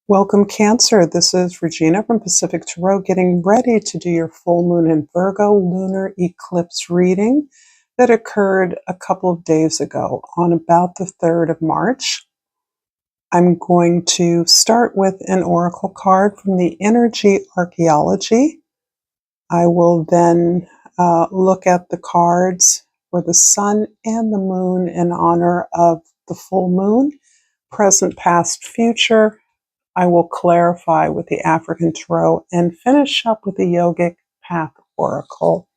Welcome, Cancer. This is Regina from Pacific Tarot, getting ready to do your full moon in Virgo lunar eclipse reading that occurred a couple of days ago on about the 3rd of March. I'm going to start with an oracle card from the Energy Archaeology. I will then look at the cards for the sun and the moon in honor of the full moon, present, past, future. I will clarify with the African Tarot and finish up with the Yogic Path Oracle.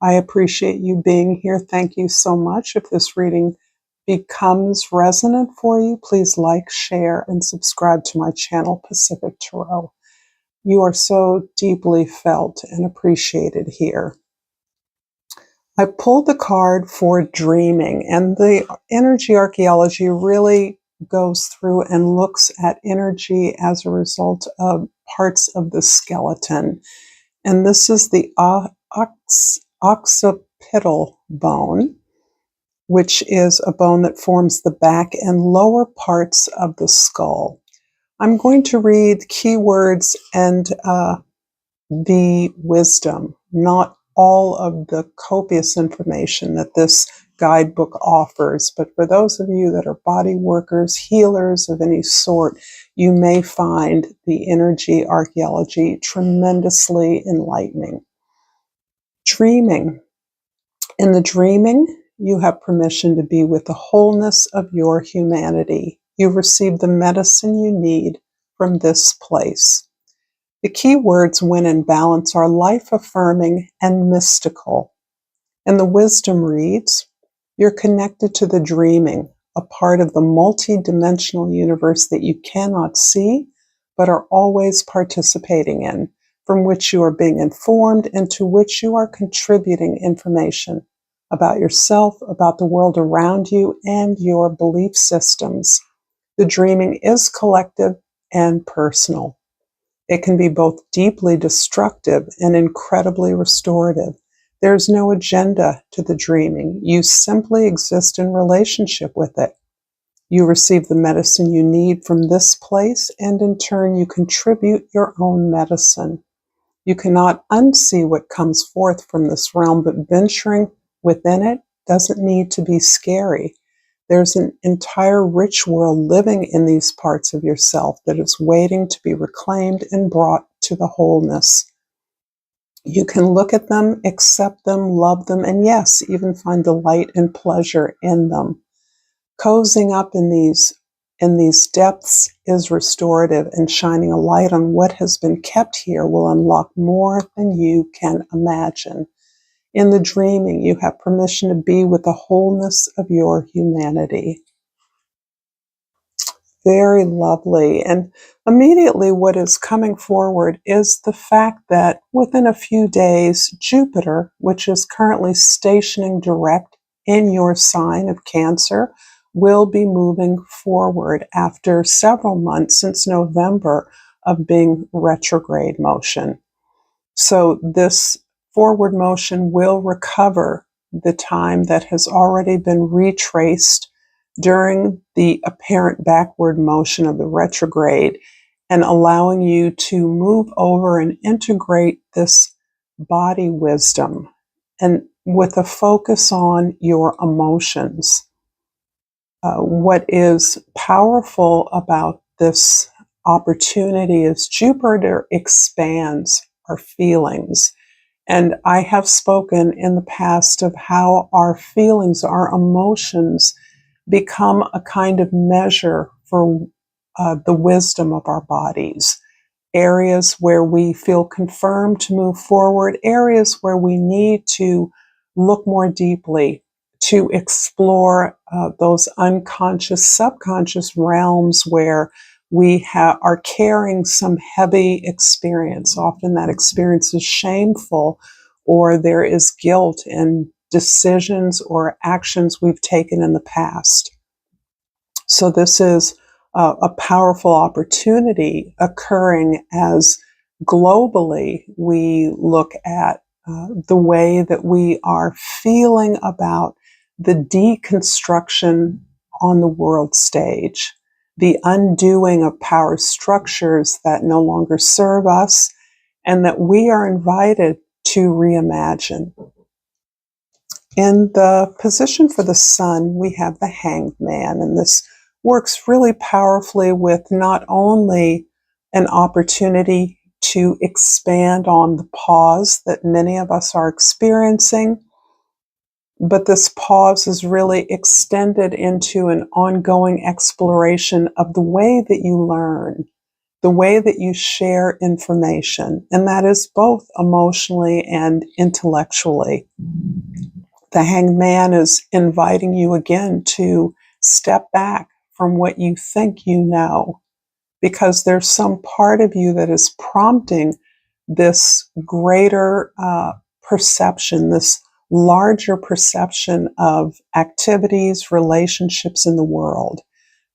I appreciate you being here. Thank you so much. If this reading becomes resonant for you, please like, share, and subscribe to my channel, Pacific Tarot. You are so deeply felt and appreciated here. I pulled the card for dreaming, and the Energy Archaeology really goes through and looks at energy as a result of parts of the skeleton. And this is the occipital bone, which is a bone that forms the back and lower parts of the skull. I'm going to read keywords and the wisdom, not all of the copious information that this guidebook offers. But for those of you that are body workers, healers of any sort, you may find the Energy Archaeology tremendously enlightening. Dreaming. In the dreaming, you have permission to be with the wholeness of your humanity. You receive the medicine you need from this place. The key words when in balance are life-affirming and mystical. And the wisdom reads, you're connected to the dreaming, a part of the multi-dimensional universe that you cannot see, but are always participating in, from which you are being informed and to which you are contributing information about yourself, about the world around you, and your belief systems. The dreaming is collective and personal. It can be both deeply destructive and incredibly restorative. There's no agenda to the dreaming. You simply exist in relationship with it. You receive the medicine you need from this place, and in turn you contribute your own medicine. You cannot unsee what comes forth from this realm, but venturing within it doesn't need to be scary. There's an entire rich world living in these parts of yourself that is waiting to be reclaimed and brought to the wholeness. You can look at them, accept them, love them, and yes, even find delight and pleasure in them. Cozying up in these depths is restorative, and shining a light on what has been kept here will unlock more than you can imagine. In the dreaming, you have permission to be with the wholeness of your humanity. Very lovely. And immediately what is coming forward is the fact that within a few days, Jupiter, which is currently stationing direct in your sign of Cancer, will be moving forward after several months since November of being retrograde motion. So this forward motion will recover the time that has already been retraced during the apparent backward motion of the retrograde, and allowing you to move over and integrate this body wisdom, and with a focus on your emotions. What is powerful about this opportunity is Jupiter expands our feelings. And I have spoken in the past of how our feelings, our emotions, become a kind of measure for the wisdom of our bodies. Areas where we feel confirmed to move forward, areas where we need to look more deeply, to explore those unconscious, subconscious realms where we are carrying some heavy experience. Often that experience is shameful, or there is guilt in decisions or actions we've taken in the past. So this is a powerful opportunity occurring as globally we look at the way that we are feeling about the deconstruction on the world stage. the undoing of power structures that no longer serve us, and that we are invited to reimagine. In the position for the sun, we have the Hanged Man, and this works really powerfully with not only an opportunity to expand on the pause that many of us are experiencing, but this pause is really extended into an ongoing exploration of the way that you learn, the way that you share information, and that is both emotionally and intellectually. The Hanged Man is inviting you again to step back from what you think you know, because there's some part of you that is prompting this greater perception, this larger perception of activities, relationships in the world,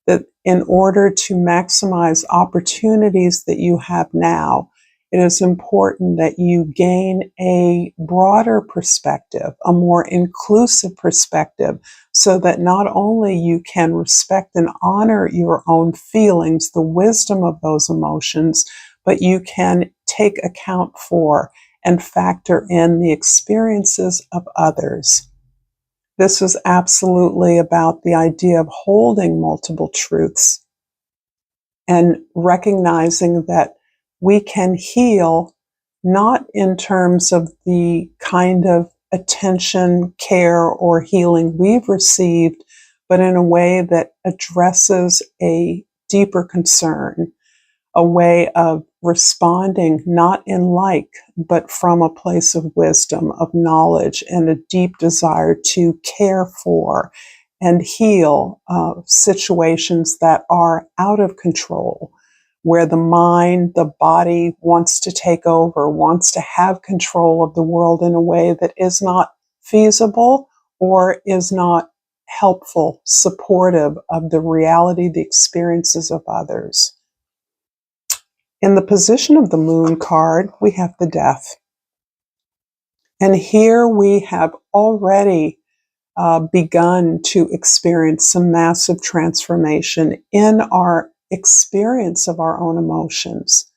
that in order to maximize opportunities that you have now, it is important that you gain a broader perspective, a more inclusive perspective, so that not only you can respect and honor your own feelings, the wisdom of those emotions, but you can take account for and factor in the experiences of others. This is absolutely about the idea of holding multiple truths and recognizing that we can heal not in terms of the kind of attention, care, or healing we've received, but in a way that addresses a deeper concern, a way of responding not in like, but from a place of wisdom, of knowledge, and a deep desire to care for and heal situations that are out of control, where the mind, the body wants to take over, wants to have control of the world in a way that is not feasible or is not helpful, supportive of the reality, the experiences of others. In the position of the Moon card, we have the Death. And here we have already begun to experience some massive transformation in our experience of our own emotions.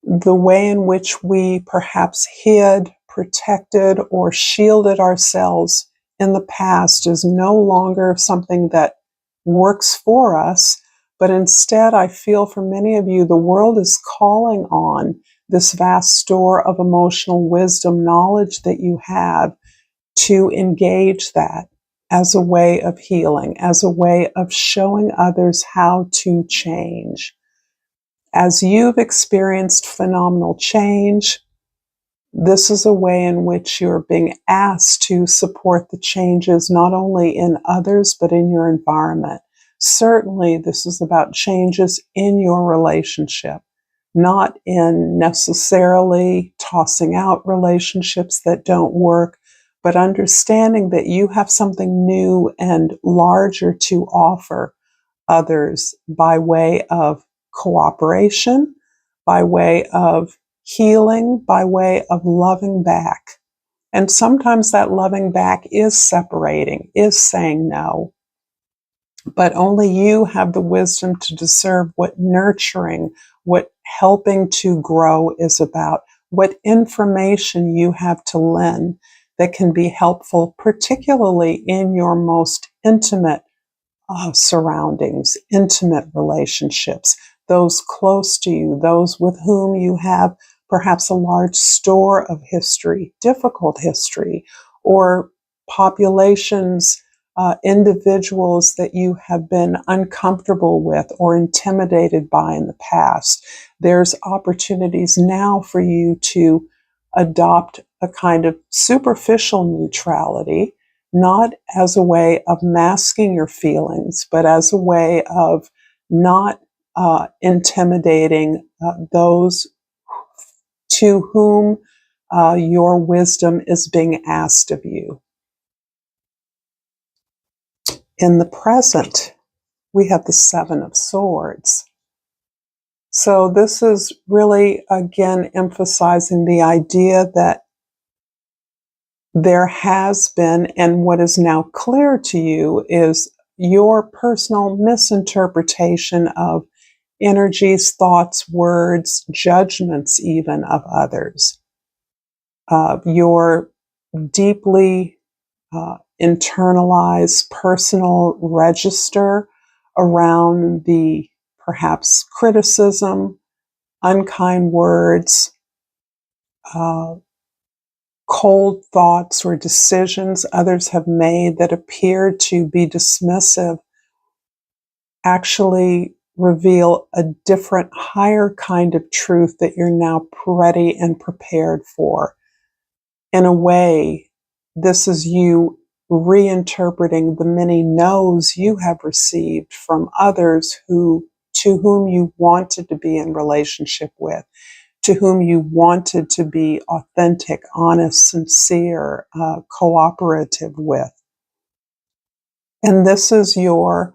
The way in which we perhaps hid, protected, or shielded ourselves in the past is no longer something that works for us, but instead I feel for many of you, the world is calling on this vast store of emotional wisdom, knowledge that you have, to engage that as a way of healing, as a way of showing others how to change. As you've experienced phenomenal change, this is a way in which you're being asked to support the changes not only in others, but in your environment. Certainly, this is about changes in your relationship, not in necessarily tossing out relationships that don't work, but understanding that you have something new and larger to offer others by way of cooperation, by way of healing, by way of loving back. And sometimes that loving back is separating, is saying no. But only you have the wisdom to discern what nurturing, what helping to grow is about, what information you have to lend that can be helpful, particularly in your most intimate surroundings, intimate relationships, those close to you, those with whom you have perhaps a large store of history, difficult history, or populations, individuals that you have been uncomfortable with or intimidated by in the past. There's opportunities now for you to adopt a kind of superficial neutrality, not as a way of masking your feelings, but as a way of not intimidating those to whom your wisdom is being asked of you. In the present, we have the Seven of Swords. So this is really, again, emphasizing the idea that there has been, and what is now clear to you is your personal misinterpretation of energies, thoughts, words, judgments even of others. Your deeply internalized personal register around the perhaps criticism, unkind words, uh, cold thoughts or decisions others have made that appear to be dismissive actually reveal a different, higher kind of truth that you're now ready and prepared for. In a way, this is you reinterpreting the many no's you have received from others to whom you wanted to be in relationship with, to whom you wanted to be authentic, honest, sincere, cooperative with. And this is your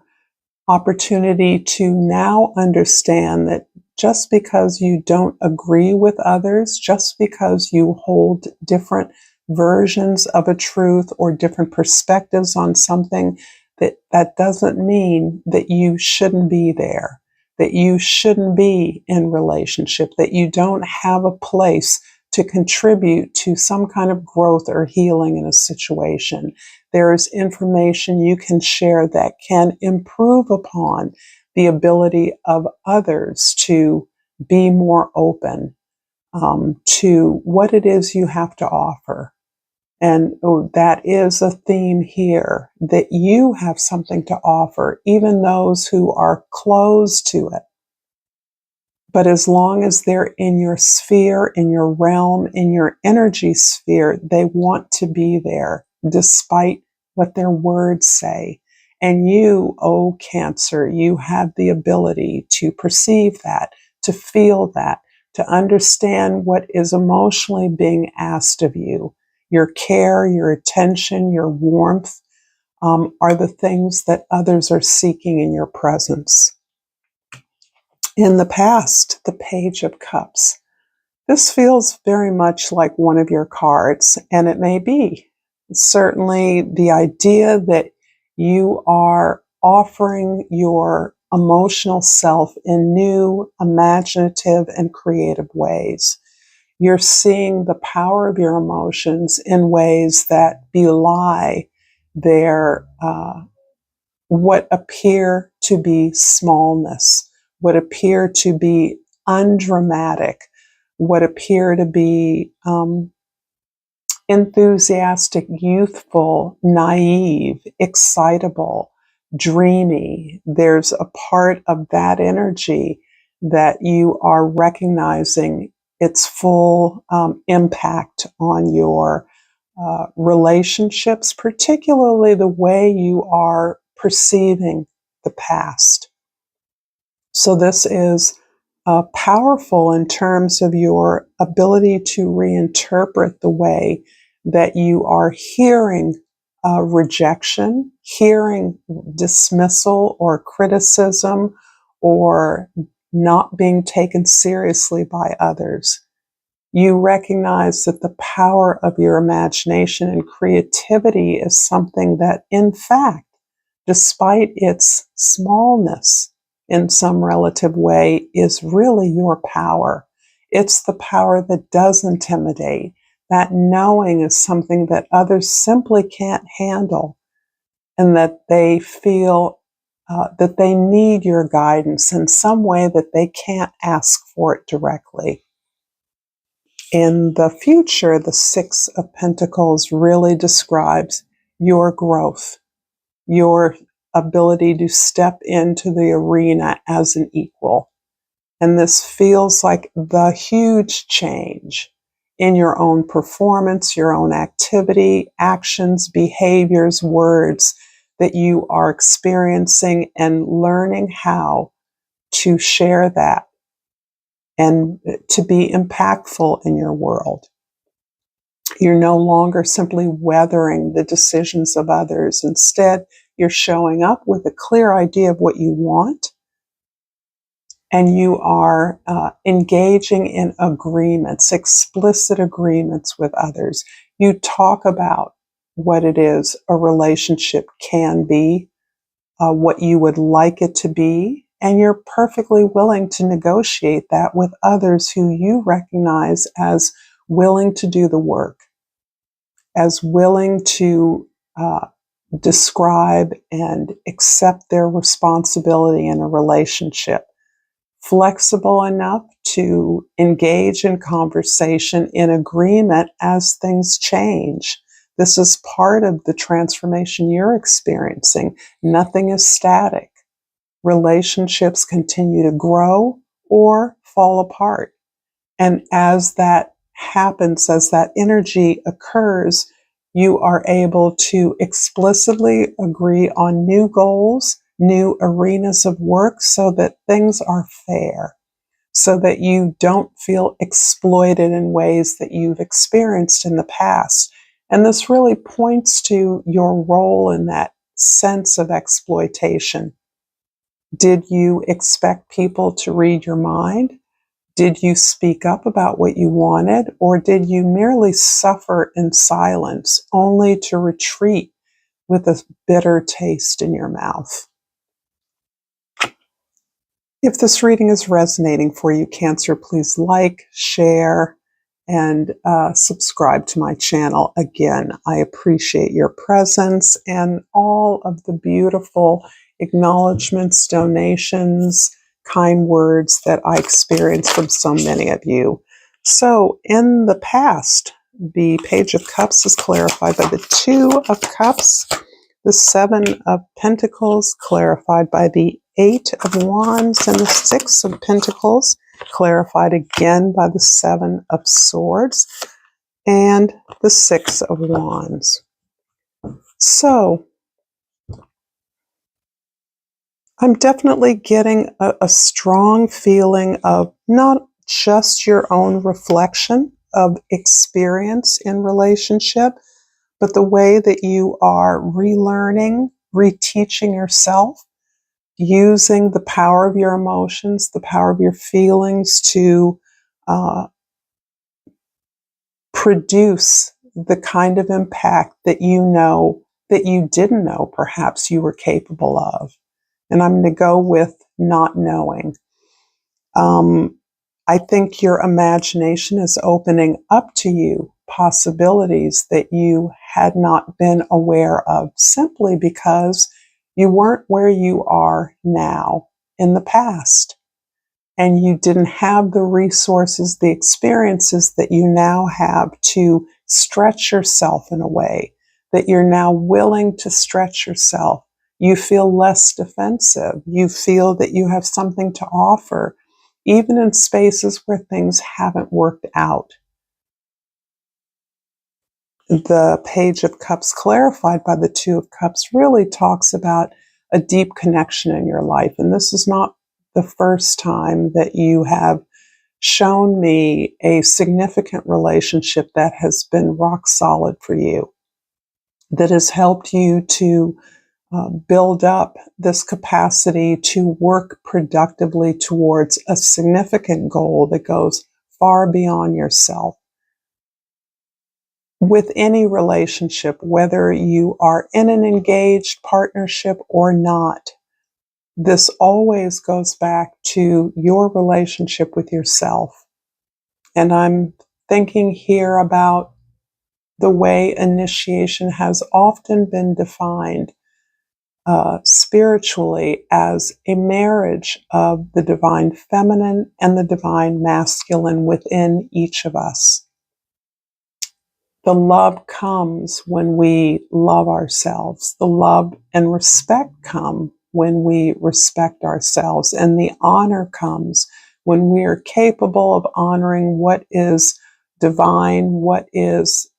opportunity to now understand that just because you don't agree with others, just because you hold different versions of a truth or different perspectives on something, that doesn't mean that you shouldn't be there, that you shouldn't be in relationship, that you don't have a place to contribute to some kind of growth or healing in a situation. There is information you can share that can improve upon the ability of others to be more open to what it is you have to offer. And that is a theme here, that you have something to offer, even those who are closed to it. But as long as they're in your sphere, in your realm, in your energy sphere, they want to be there despite what their words say. And you, oh Cancer, you have the ability to perceive that, to feel that, to understand what is emotionally being asked of you. Your care, your attention, your warmth are the things that others are seeking in your presence. In the past, the Page of Cups. This feels very much like one of your cards, and it may be. Certainly the idea that you are offering your emotional self in new, imaginative, and creative ways. You're seeing the power of your emotions in ways that belie their what appear to be smallness, what appear to be undramatic, what appear to be enthusiastic, youthful, naive, excitable, dreamy. There's a part of that energy that you are recognizing its full impact on your relationships, particularly the way you are perceiving the past. So this is powerful in terms of your ability to reinterpret the way that you are hearing rejection, hearing dismissal or criticism, or not being taken seriously by others. You recognize that the power of your imagination and creativity is something that, in fact, despite its smallness in some relative way, is really your power. It's the power that does intimidate. That knowing is something that others simply can't handle, and that they feel that they need your guidance in some way that they can't ask for it directly. In the future, the Six of Pentacles really describes your growth, your ability to step into the arena as an equal. And this feels like the huge change in your own performance, your own activity, actions, behaviors, words that you are experiencing, and learning how to share that and to be impactful in your world. You're no longer simply weathering the decisions of others. Instead, you're showing up with a clear idea of what you want, and you are engaging in agreements, explicit agreements with others. You talk about what it is a relationship can be, what you would like it to be, and you're perfectly willing to negotiate that with others who you recognize as willing to do the work, as willing to describe and accept their responsibility in a relationship, flexible enough to engage in conversation in agreement as things change. This is part of the transformation you're experiencing. Nothing is static. Relationships continue to grow or fall apart. And as that happens, as that energy occurs, you are able to explicitly agree on new goals, new arenas of work, so that things are fair, so that you don't feel exploited in ways that you've experienced in the past. And this really points to your role in that sense of exploitation. Did you expect people to read your mind? Did you speak up about what you wanted, or did you merely suffer in silence, only to retreat with a bitter taste in your mouth? If this reading is resonating for you, Cancer, please like, share, and subscribe to my channel. Again, I appreciate your presence and all of the beautiful acknowledgments, donations, kind words that I experience from so many of you. So in the past, the Page of Cups is clarified by the Two of Cups, the Seven of Pentacles clarified by the Eight of Wands, and the Six of Pentacles clarified again by the Seven of Swords and the Six of Wands. So I'm definitely getting a strong feeling of not just your own reflection of experience in relationship, but the way that you are relearning, reteaching yourself, using the power of your emotions, the power of your feelings to produce the kind of impact that you know that you didn't know perhaps you were capable of. And I'm going to go with not knowing. I think your imagination is opening up to you possibilities that you had not been aware of, simply because you weren't where you are now in the past. And you didn't have the resources, the experiences that you now have to stretch yourself in a way that you're now willing to stretch yourself. You feel less defensive. You feel that you have something to offer, even in spaces where things haven't worked out. The Page of Cups clarified by the Two of Cups really talks about a deep connection in your life. And this is not the first time that you have shown me a significant relationship that has been rock solid for you, that has helped you to build up this capacity to work productively towards a significant goal that goes far beyond yourself. With any relationship, whether you are in an engaged partnership or not, this always goes back to your relationship with yourself. And I'm thinking here about the way initiation has often been defined spiritually as a marriage of the divine feminine and the divine masculine within each of us. The love comes when we love ourselves. The love and respect come when we respect ourselves. And the honor comes when we are capable of honoring what is divine, what is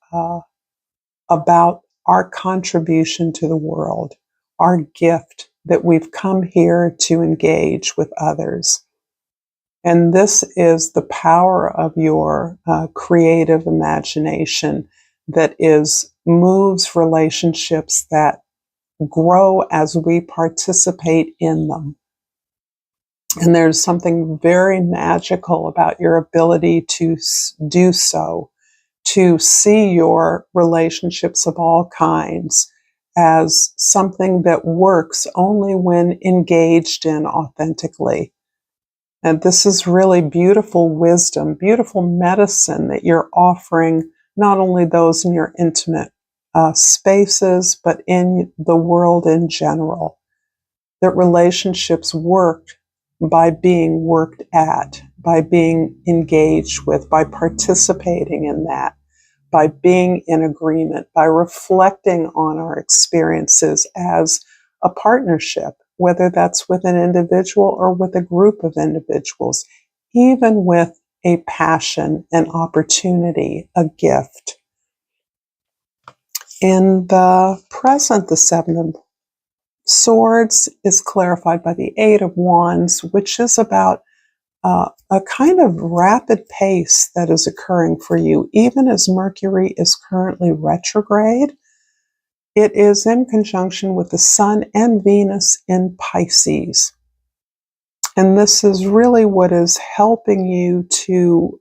about our contribution to the world, our gift that we've come here to engage with others. And this is the power of your creative imagination that moves relationships that grow as we participate in them. And there's something very magical about your ability to do so, to see your relationships of all kinds as something that works only when engaged in authentically. And this is really beautiful wisdom, beautiful medicine that you're offering not only those in your intimate spaces, but in the world in general. That relationships work by being worked at, by being engaged with, by participating in that, by being in agreement, by reflecting on our experiences as a partnership, whether that's with an individual or with a group of individuals, even with a passion, an opportunity, a gift. In the present, the Seven of Swords is clarified by the Eight of Wands, which is about a kind of rapid pace that is occurring for you, even as Mercury is currently retrograde. It is in conjunction with the Sun and Venus in Pisces. And this is really what is helping you to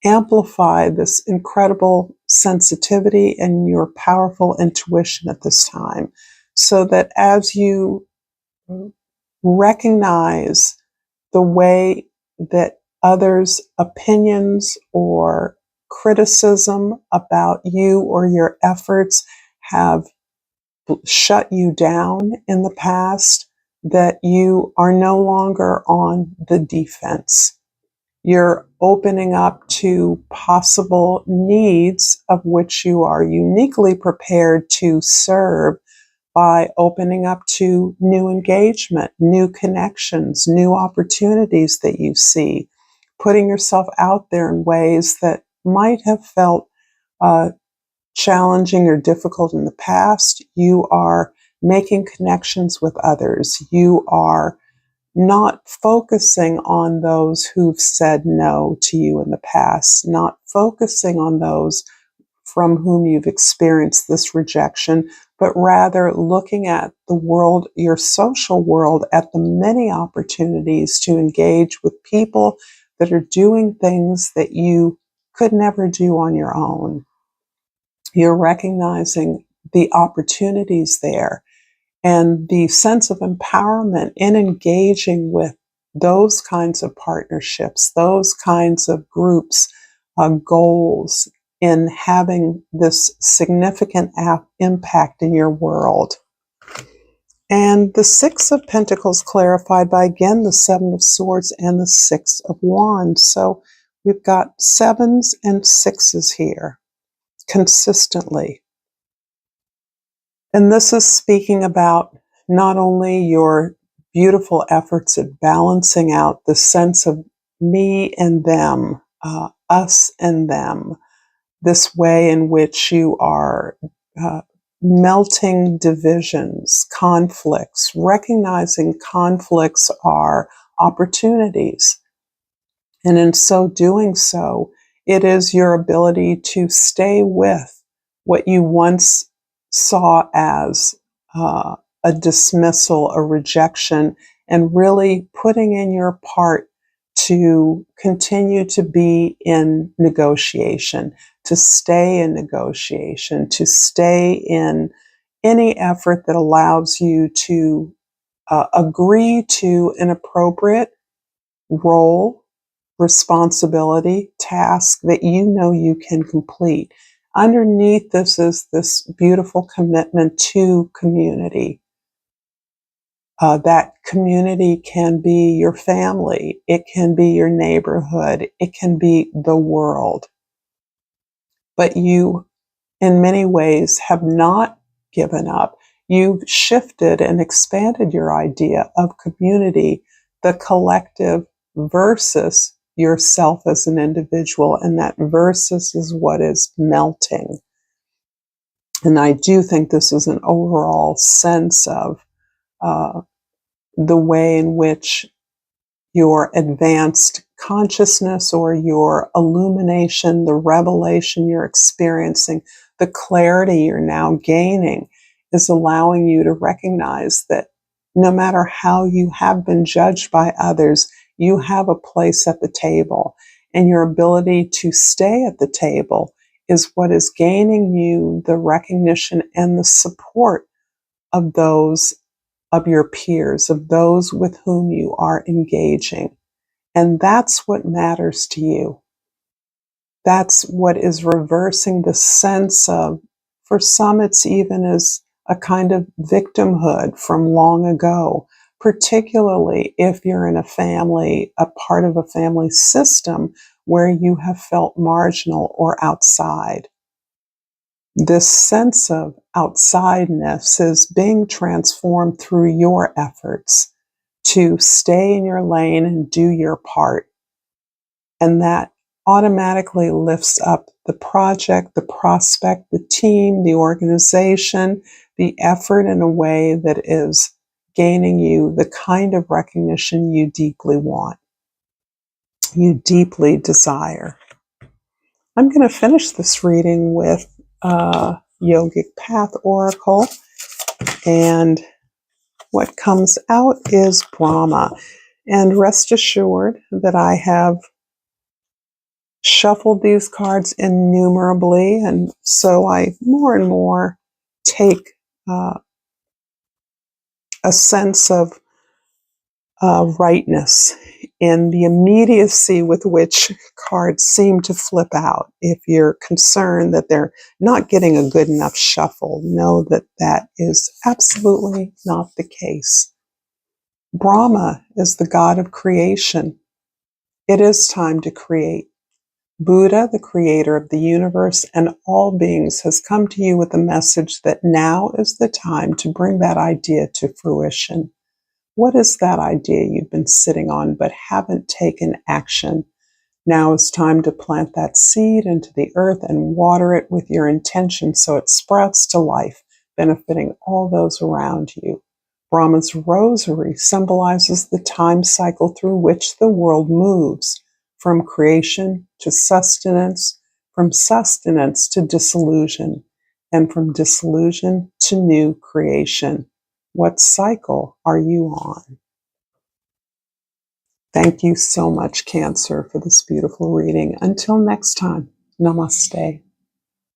amplify this incredible sensitivity and your powerful intuition at this time. So that as you recognize the way that others' opinions or criticism about you or your efforts have shut you down in the past, that you are no longer on the defense. You're opening up to possible needs of which you are uniquely prepared to serve by opening up to new engagement, new connections, new opportunities that you see, putting yourself out there in ways that might have felt challenging or difficult in the past. You are making connections with others. You are not focusing on those who've said no to you in the past, not focusing on those from whom you've experienced this rejection, but rather looking at the world, your social world, at the many opportunities to engage with people that are doing things that you could never do on your own. You're recognizing the opportunities there and the sense of empowerment in engaging with those kinds of partnerships, those kinds of groups, goals, in having this significant impact in your world. And the Six of Pentacles clarified by, again, the Seven of Swords and the Six of Wands. So we've got sevens and sixes here consistently. And this is speaking about not only your beautiful efforts at balancing out the sense of me and them, us and them, this way in which you are melting divisions, conflicts, recognizing conflicts are opportunities. And in so doing so, it is your ability to stay with what you once saw as a dismissal, a rejection, and really putting in your part to continue to be in negotiation, to stay in negotiation, to stay in any effort that allows you to agree to an appropriate role, responsibility, task that you know you can complete. Underneath this is this beautiful commitment to community. That community can be your family, it can be your neighborhood, it can be the world. But you, in many ways, have not given up. You've shifted and expanded your idea of community, the collective versus yourself as an individual, and that versus is what is melting. And I do think this is an overall sense of the way in which your advanced consciousness or your illumination, the revelation you're experiencing, the clarity you're now gaining is allowing you to recognize that no matter how you have been judged by others, you have a place at the table, and your ability to stay at the table is what is gaining you the recognition and the support of those of your peers, of those with whom you are engaging. And that's what matters to you. That's what is reversing the sense of, for some, it's even as a kind of victimhood from long ago, particularly if you're in a family, a part of a family system where you have felt marginal or outside. This sense of outsideness is being transformed through your efforts to stay in your lane and do your part. And that automatically lifts up the project, the prospect, the team, the organization, the effort in a way that is gaining you the kind of recognition you deeply want, you deeply desire. I'm going to finish this reading with Yogic Path Oracle, and what comes out is Brahma. And rest assured that I have shuffled these cards innumerably, and so I more and more take a sense of rightness in the immediacy with which cards seem to flip out. If you're concerned that they're not getting a good enough shuffle, know that that is absolutely not the case. Brahma is the god of creation. It is time to create. Buddha, the creator of the universe and all beings, has come to you with a message that now is the time to bring that idea to fruition. What is that idea you've been sitting on but haven't taken action? Now is time to plant that seed into the earth and water it with your intention so it sprouts to life, benefiting all those around you. Brahma's rosary symbolizes the time cycle through which the world moves, from creation to sustenance, from sustenance to dissolution, and from dissolution to new creation. What cycle are you on? Thank you so much, Cancer, for this beautiful reading. Until next time, namaste.